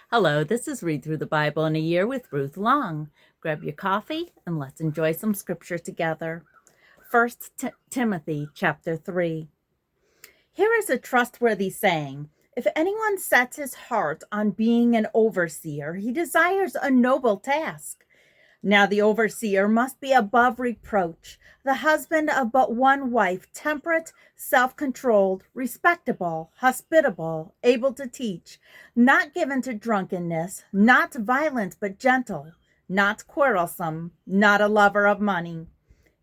Hello, this is Read Through the Bible in a Year with Ruth Long. Grab your coffee and let's enjoy some scripture together. First Timothy chapter 3. Here is a trustworthy saying. If anyone sets his heart on being an overseer, he desires a noble task. Now the overseer must be above reproach, the husband of but one wife, temperate, self-controlled, respectable, hospitable, able to teach, not given to drunkenness, not violent but gentle, not quarrelsome, not a lover of money.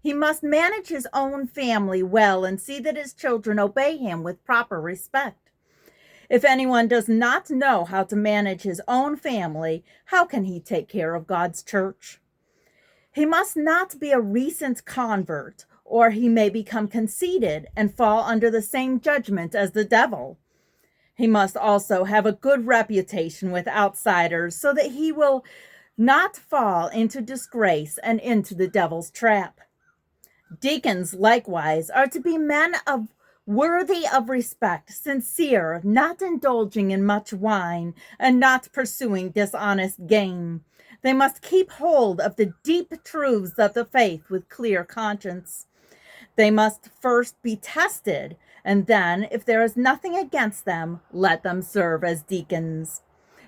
He must manage his own family well and see that his children obey him with proper respect. If anyone does not know how to manage his own family, how can he take care of God's church? He must not be a recent convert, or he may become conceited and fall under the same judgment as the devil. He must also have a good reputation with outsiders so that he will not fall into disgrace and into the devil's trap. Deacons, likewise, are to be men worthy of respect, sincere, not indulging in much wine, and not pursuing dishonest gain. They must keep hold of the deep truths of the faith with clear conscience. They must first be tested, and then, if there is nothing against them, let them serve as deacons.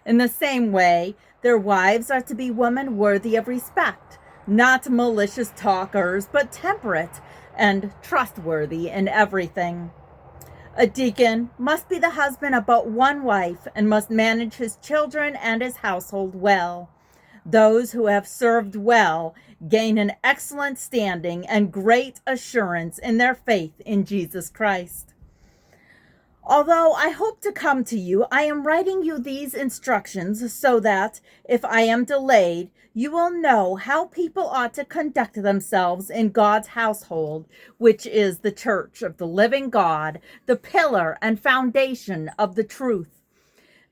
In the same way, their wives are to be women worthy of respect, not malicious talkers, but temperate and trustworthy in everything. A deacon must be the husband of but one wife and must manage his children and his household well. Those who have served well gain an excellent standing and great assurance in their faith in Jesus Christ. Although I hope to come to you, I am writing you these instructions so that, if I am delayed, you will know how people ought to conduct themselves in God's household, which is the church of the living God, the pillar and foundation of the truth.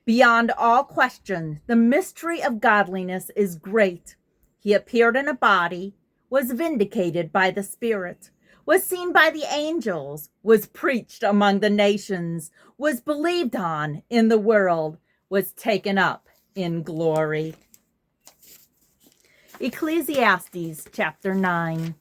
Beyond all question, the mystery of godliness is great. He appeared in a body, was vindicated by the Spirit, was seen by the angels, was preached among the nations, was believed on in the world, was taken up in glory. Ecclesiastes chapter 9.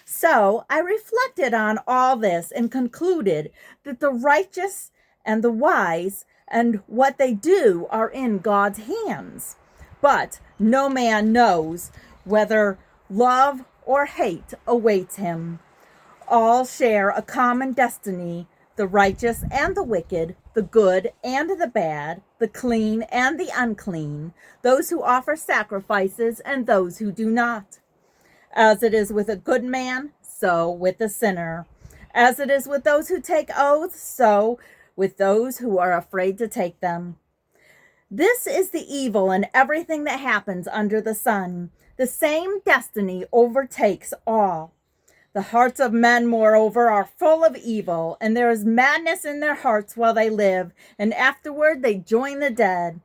So I reflected on all this and concluded that the righteous and the wise and what they do are in God's hands. But no man knows whether love or hate awaits him. All share a common destiny, the righteous and the wicked, the good and the bad, the clean and the unclean, those who offer sacrifices and those who do not. As it is with a good man, so with a sinner. As it is with those who take oaths, so with those who are afraid to take them. This is the evil in everything that happens under the sun. The same destiny overtakes all. The hearts of men, moreover, are full of evil, and there is madness in their hearts while they live, and afterward they join the dead.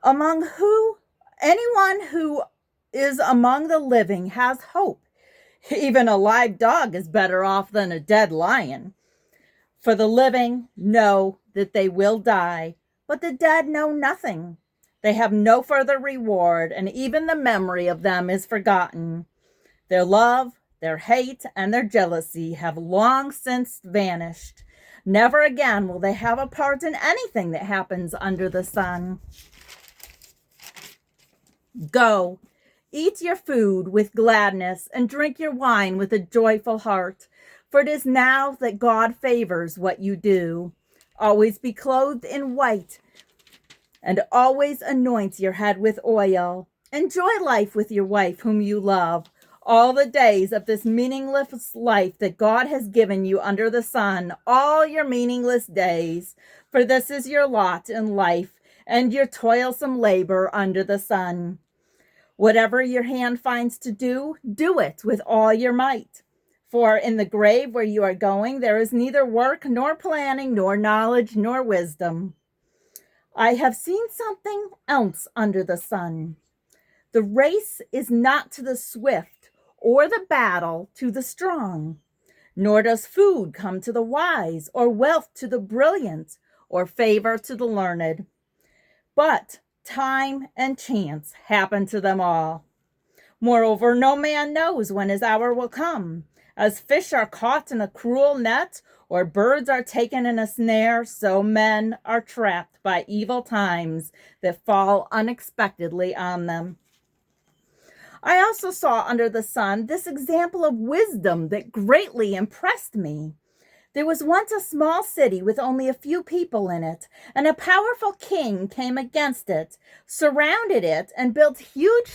Anyone who is among the living has hope. Even a live dog is better off than a dead lion. For the living know that they will die, but the dead know nothing. They have no further reward, and even the memory of them is forgotten. Their love, their hate, and their jealousy have long since vanished. Never again will they have a part in anything that happens under the sun. Go, eat your food with gladness, and drink your wine with a joyful heart. For it is now that God favors what you do. Always be clothed in white, and always anoint your head with oil. Enjoy life with your wife whom you love, all the days of this meaningless life that God has given you under the sun, all your meaningless days. For this is your lot in life, and your toilsome labor under the sun. Whatever your hand finds to do, do it with all your might. For in the grave where you are going, there is neither work, nor planning, nor knowledge, nor wisdom. I have seen something else under the sun. The race is not to the swift, or the battle to the strong. Nor does food come to the wise, or wealth to the brilliant, or favor to the learned. But time and chance happen to them all. Moreover, no man knows when his hour will come. As fish are caught in a cruel net, or birds are taken in a snare, so men are trapped by evil times that fall unexpectedly on them. I also saw under the sun this example of wisdom that greatly impressed me. There was once a small city with only a few people in it, and a powerful king came against it, surrounded it, and built huge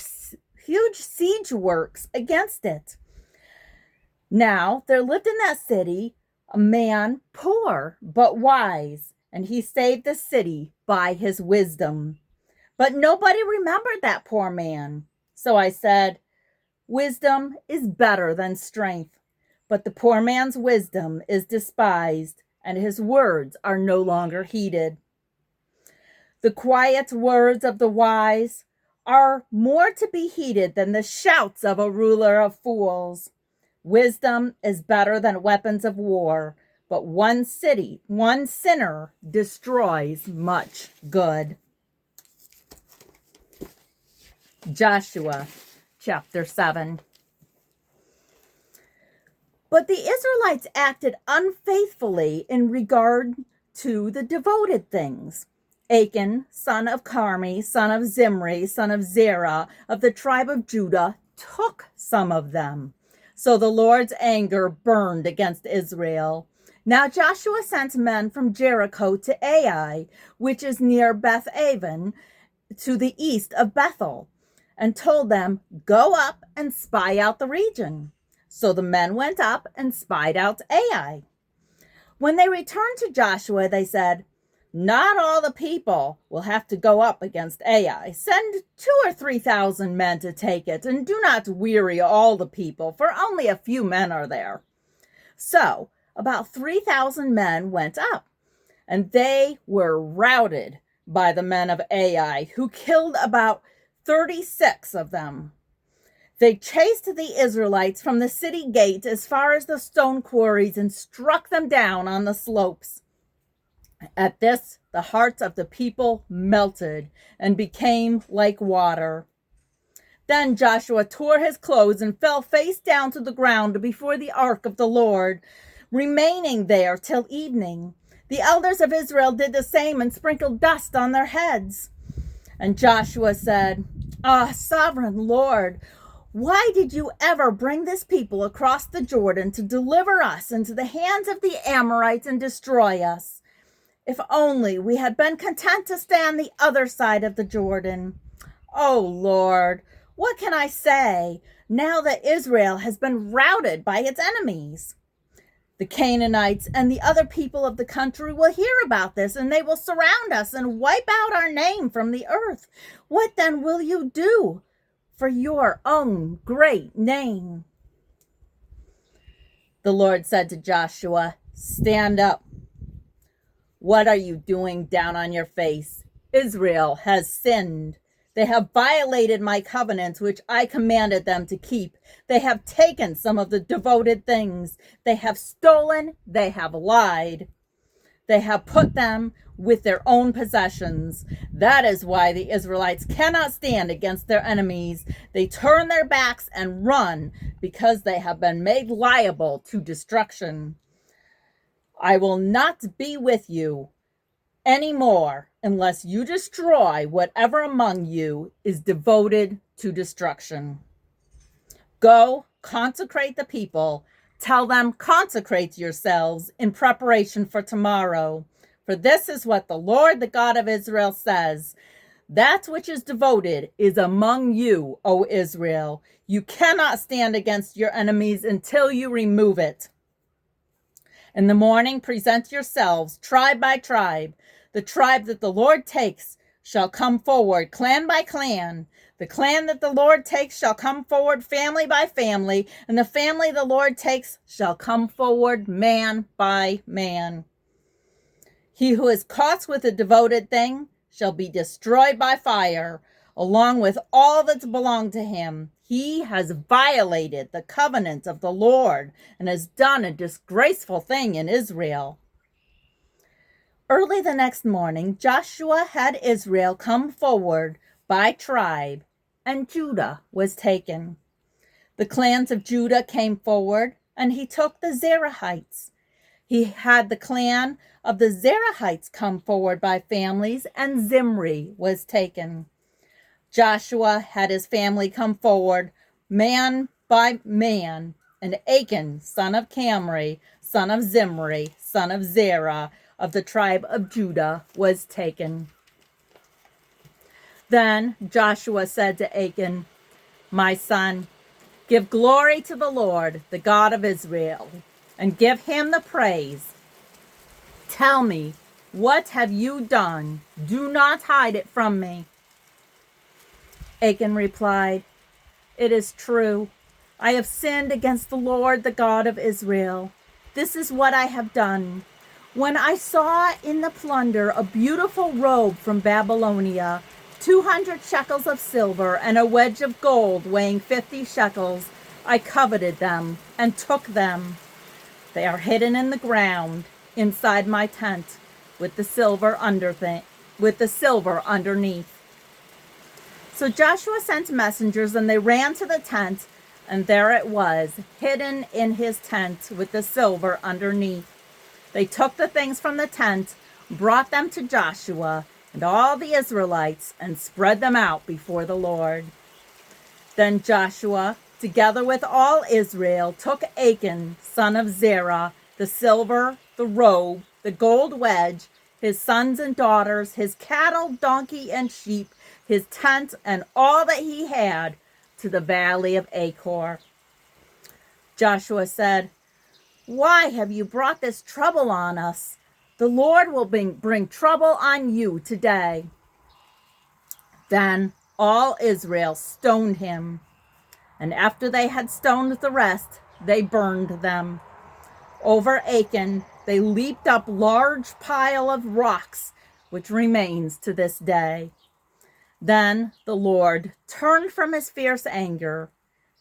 siege works against it. Now there lived in that city a man poor but wise, and he saved the city by his wisdom. But nobody remembered that poor man. So I said, wisdom is better than strength, but the poor man's wisdom is despised, and his words are no longer heeded. The quiet words of the wise are more to be heeded than the shouts of a ruler of fools. Wisdom is better than weapons of war, but one sinner destroys much good. Joshua chapter 7. But the Israelites acted unfaithfully in regard to the devoted things. Achan, son of Carmi, son of Zimri, son of Zerah, of the tribe of Judah, took some of them. So the Lord's anger burned against Israel. Now Joshua sent men from Jericho to Ai, which is near Beth-aven, to the east of Bethel, and told them, go up and spy out the region. So the men went up and spied out Ai. When they returned to Joshua, they said, not all the people will have to go up against Ai. Send 2,000 or 3,000 men to take it, and do not weary all the people, for only a few men are there. So about 3,000 men went up, and they were routed by the men of Ai, who killed about 36 of them. They chased the Israelites from the city gate as far as the stone quarries and struck them down on the slopes. At this, the hearts of the people melted and became like water. Then Joshua tore his clothes and fell face down to the ground before the ark of the Lord, remaining there till evening. The elders of Israel did the same and sprinkled dust on their heads. And Joshua said, sovereign Lord, why did you ever bring this people across the Jordan to deliver us into the hands of the Amorites and destroy us? If only we had been content to stand the other side of the Jordan. Oh, Lord, what can I say now that Israel has been routed by its enemies? The Canaanites and the other people of the country will hear about this, and they will surround us and wipe out our name from the earth. What then will you do for your own great name? The Lord said to Joshua, stand up. What are you doing down on your face? Israel has sinned. They have violated my covenants, which I commanded them to keep. They have taken some of the devoted things. They have stolen. They have lied. They have put them with their own possessions. That is why the Israelites cannot stand against their enemies. They turn their backs and run because they have been made liable to destruction. I will not be with you anymore unless you destroy whatever among you is devoted to destruction. Go, consecrate the people. Tell them, consecrate yourselves in preparation for tomorrow. For this is what the Lord, the God of Israel, says. That which is devoted is among you, O Israel. You cannot stand against your enemies until you remove it. In the morning, present yourselves, tribe by tribe. The tribe that the Lord takes shall come forward, clan by clan. The clan that the Lord takes shall come forward, family by family. And the family the Lord takes shall come forward, man by man. He who is caught with a devoted thing shall be destroyed by fire, along with all that belonged to him. He has violated the covenant of the Lord and has done a disgraceful thing in Israel. Early the next morning, Joshua had Israel come forward by tribe, and Judah was taken. The clans of Judah came forward, and he took the Zerahites. He had the clan of the Zerahites come forward by families, and Zimri was taken. Joshua had his family come forward, man by man, and Achan, son of Camri, son of Zimri, son of Zerah, of the tribe of Judah, was taken. Then Joshua said to Achan, "My son, give glory to the Lord, the God of Israel, and give him the praise. Tell me, what have you done? Do not hide it from me." Achan replied, "It is true. I have sinned against the Lord, the God of Israel. This is what I have done. When I saw in the plunder a beautiful robe from Babylonia, 200 shekels of silver, and a wedge of gold weighing 50 shekels, I coveted them and took them. They are hidden in the ground inside my tent with the silver underneath." So Joshua sent messengers, and they ran to the tent, and there it was, hidden in his tent with the silver underneath. They took the things from the tent, brought them to Joshua and all the Israelites, and spread them out before the Lord. Then Joshua, together with all Israel, took Achan, son of Zerah, the silver, the robe, the gold wedge, his sons and daughters, his cattle, donkey, and sheep, his tent, and all that he had, to the valley of Achor. Joshua said, "Why have you brought this trouble on us? The Lord will bring trouble on you today." Then all Israel stoned him, and after they had stoned the rest, they burned them. Over Achan they leaped up large pile of rocks, which remains to this day. Then the Lord turned from his fierce anger.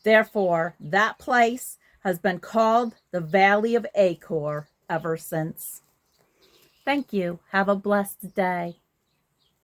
Therefore, that place has been called the Valley of Achor ever since. Thank you. Have a blessed day.